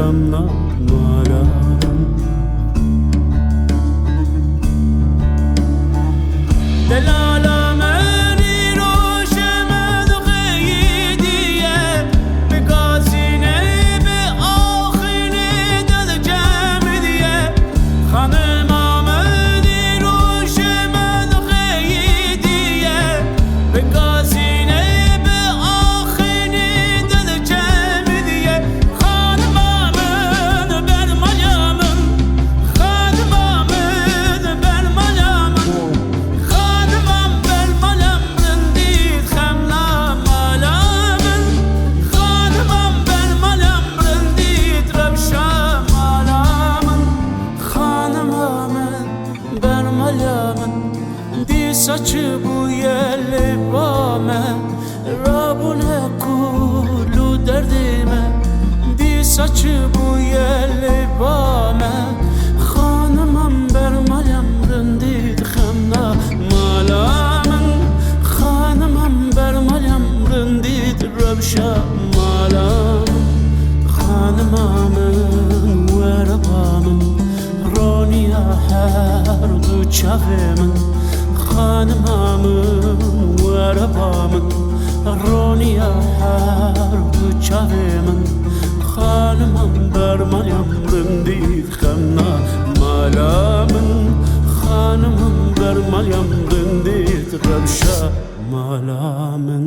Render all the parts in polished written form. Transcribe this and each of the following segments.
خمنا مالا دلالا saçı bu yerli bame Rabune kulu derdime Di saçı bu yerli bame Hanımam bermalem rindid xemna malamın Hanımam bermalem rindid rövşa malamın Hanımamın verabamın Roniya her du çavemin خانمامın و ربامın رونیا هر دو چاومن خانمم برمالیم رندید خمنا مالامن خانمم برمالیم رندید ربشا مالامن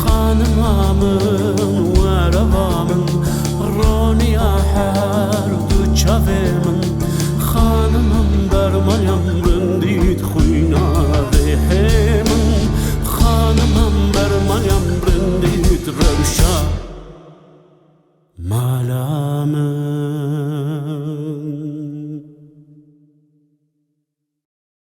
خانمامın و ربامın رونیا هر دو چاومن خانمم برمالیم رندید خوینا ریحمن خانمم برمالیم رندید روشا مالا